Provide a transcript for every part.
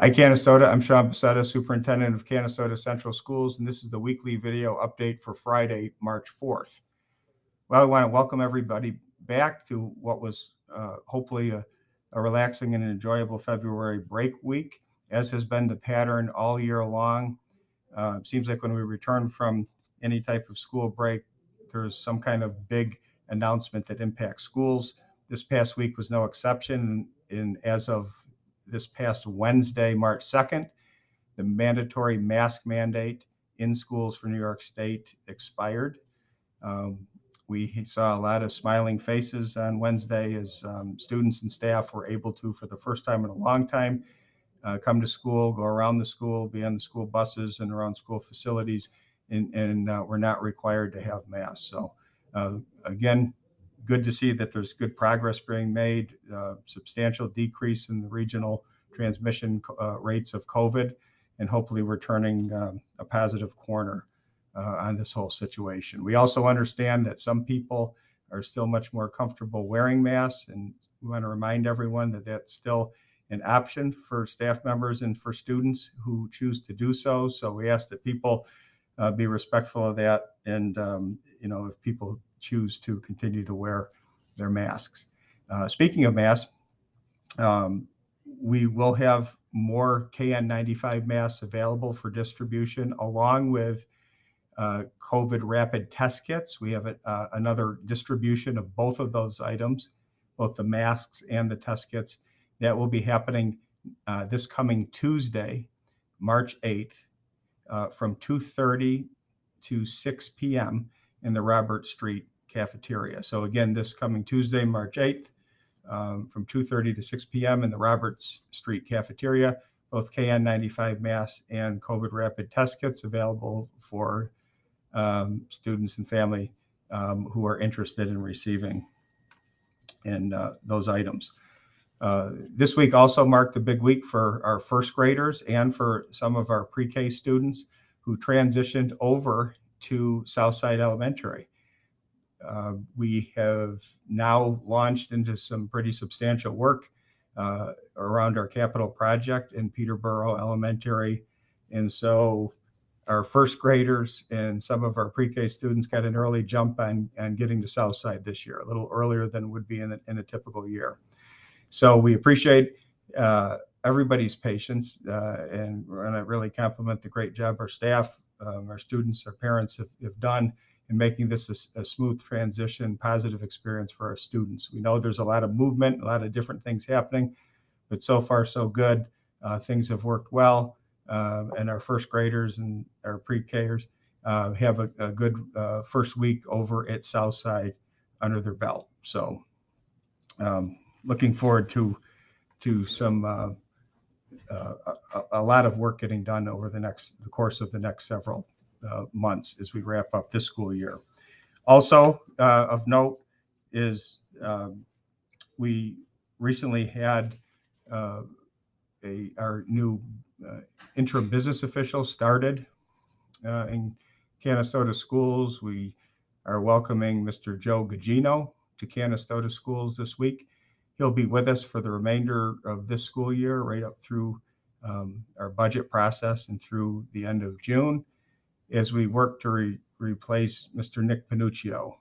Hi, Canastota. I'm Sean Becerra, Superintendent of Canastota Central Schools, and this is the weekly video update for Friday, March 4th. Well, I want to welcome everybody back to what was hopefully a relaxing and enjoyable February break week, as has been the pattern all year long. It seems like when we return from any type of school break, there's some kind of big announcement that impacts schools. This past week was no exception, and as of this past Wednesday, March 2nd, the mandatory mask mandate in schools for New York State expired. We saw a lot of smiling faces on Wednesday as students and staff were able to, for the first time in a long time, come to school, go around the school, be on the school buses and around school facilities, and we're not required to have masks. So again, good to see that there's good progress being made, substantial decrease in the regional transmission rates of COVID, and hopefully we're turning a positive corner on this whole situation. We also understand that some people are still much more comfortable wearing masks, and we want to remind everyone that that's still an option for staff members and for students who choose to do so. So we ask that people be respectful of that, and if people choose to continue to wear their masks. Speaking of masks, we will have more KN95 masks available for distribution, along with COVID rapid test kits. We have another distribution of both of those items, both the masks and the test kits. That will be happening this coming Tuesday, March 8th, from 2:30 to 6 p.m. in the Robert Street cafeteria. So again, this coming Tuesday, March 8th, from 2:30 to 6 p.m. in the Roberts Street cafeteria, both KN95 masks and COVID rapid test kits available for students and family who are interested in receiving those items. This week also marked a big week for our first graders and for some of our pre-K students who transitioned over to Southside Elementary. We have now launched into some pretty substantial work around our capital project in Peterborough Elementary. And so our first graders and some of our pre-K students got an early jump on getting to Southside this year, a little earlier than would be in a typical year. So we appreciate everybody's patience, and we're going to really compliment the great job our staff, our students, our parents have done in making this a smooth transition, positive experience for our students. We know there's a lot of movement, a lot of different things happening, but so far so good. Things have worked well, and our first graders and our pre-Kers have a good first week over at Southside under their belt. So looking forward to some a lot of work getting done over the course of the next several months as we wrap up this school year. Also of note is we recently had our new interim business official started in Canastota Schools. We are welcoming Mr. Joe Gugino to Canastota Schools this week. He'll be with us for the remainder of this school year, right up through our budget process and through the end of June, as we work to replace Mr. Nick Panuccio.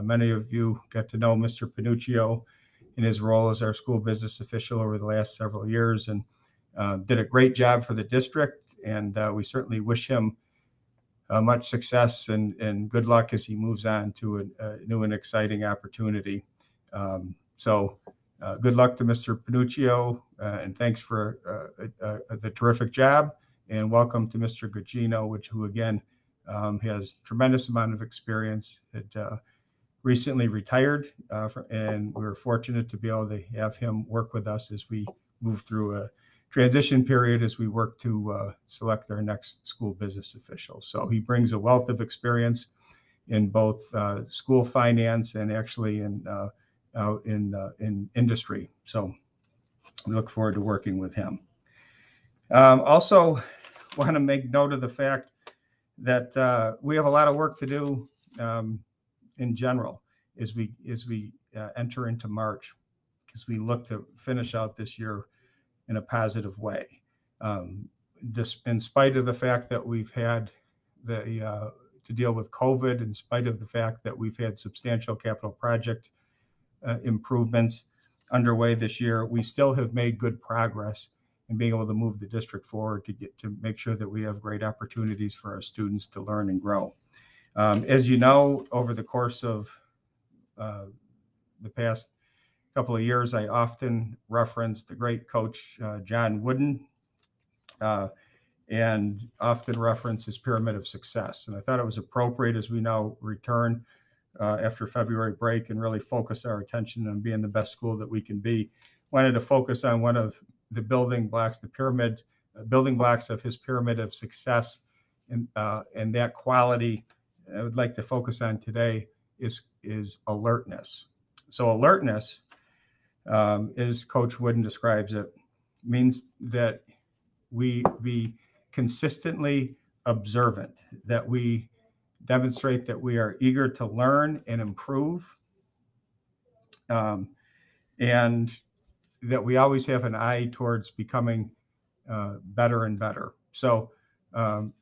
Many of you got to know Mr. Panuccio in his role as our school business official over the last several years, and did a great job for the district. And we certainly wish him much success and good luck as he moves on to a new and exciting opportunity. So good luck to Mr. Panuccio, and thanks for the terrific job. And welcome to Mr. Gugino, who again has tremendous amount of experience. Had recently retired, and we're fortunate to be able to have him work with us as we move through a transition period as we work to select our next school business official. So he brings a wealth of experience in both school finance and actually out in industry. So we look forward to working with him. Also want to make note of the fact that we have a lot of work to do in general as we enter into March, because we look to finish out this year in a positive way. In spite of the fact that we've had to deal with COVID, in spite of the fact that we've had substantial capital project improvements underway this year, we still have made good progress in being able to move the district forward to make sure that we have great opportunities for our students to learn and grow. As you know, over the course of the past couple of years, I often reference the great coach John Wooden, and often reference his pyramid of success. And I thought it was appropriate as we now return after February break and really focus our attention on being the best school that we can be. Wanted to focus on one of the building blocks of his pyramid of success, and that quality I would like to focus on today is alertness. So alertness, as Coach Wooden describes it, means that we be consistently observant, that we demonstrate that we are eager to learn and improve, and that we always have an eye towards becoming better and better. So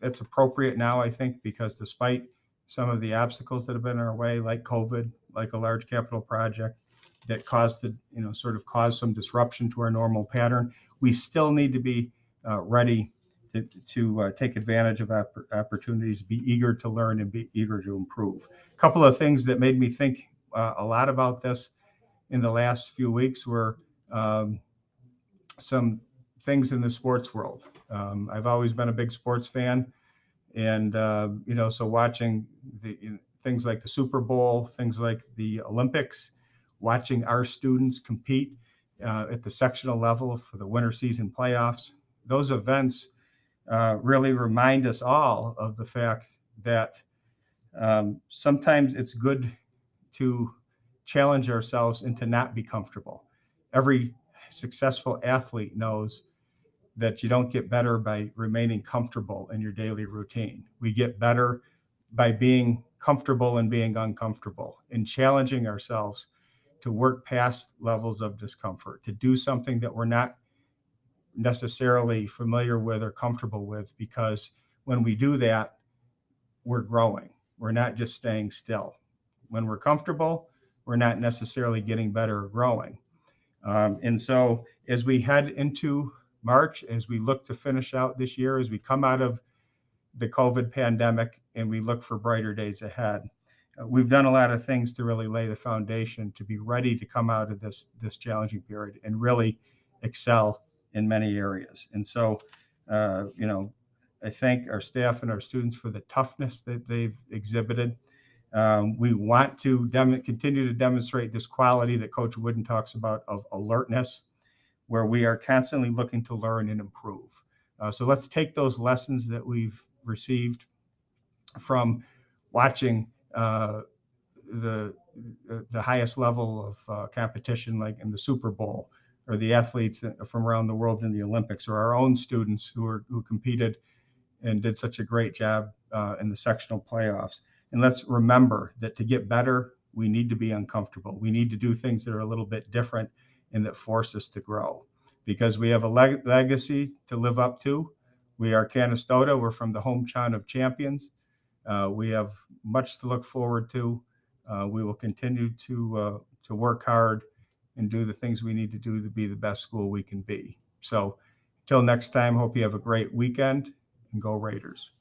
it's appropriate now, I think, because despite some of the obstacles that have been in our way, like COVID, like a large capital project that caused some disruption to our normal pattern, we still need to be ready to take advantage of opportunities, be eager to learn and be eager to improve. A couple of things that made me think a lot about this in the last few weeks were some things in the sports world. I've always been a big sports fan, and so watching things like the Super Bowl, things like the Olympics, watching our students compete at the sectional level for the winter season playoffs, those events really remind us all of the fact that sometimes it's good to challenge ourselves and to not be comfortable. Every successful athlete knows that you don't get better by remaining comfortable in your daily routine. We get better by being comfortable and being uncomfortable, and challenging ourselves to work past levels of discomfort, to do something that we're not necessarily familiar with or comfortable with, because when we do that, we're growing. We're not just staying still. When we're comfortable, we're not necessarily getting better or growing. And so as we head into March, as we look to finish out this year, as we come out of the COVID pandemic and we look for brighter days ahead, we've done a lot of things to really lay the foundation to be ready to come out of this challenging period and really excel in many areas. And so, I thank our staff and our students for the toughness that they've exhibited. We want to continue to demonstrate this quality that Coach Wooden talks about of alertness, where we are constantly looking to learn and improve. So let's take those lessons that we've received from watching the highest level of competition, like in the Super Bowl, or the athletes from around the world in the Olympics, or our own students who competed and did such a great job in the sectional playoffs. And let's remember that to get better, we need to be uncomfortable. We need to do things that are a little bit different and that force us to grow, because we have a legacy to live up to. We are Canastota. We're from the hometown of champions. We have much to look forward to. We will continue to work hard and do the things we need to do to be the best school we can be. So until next time, hope you have a great weekend, and go Raiders.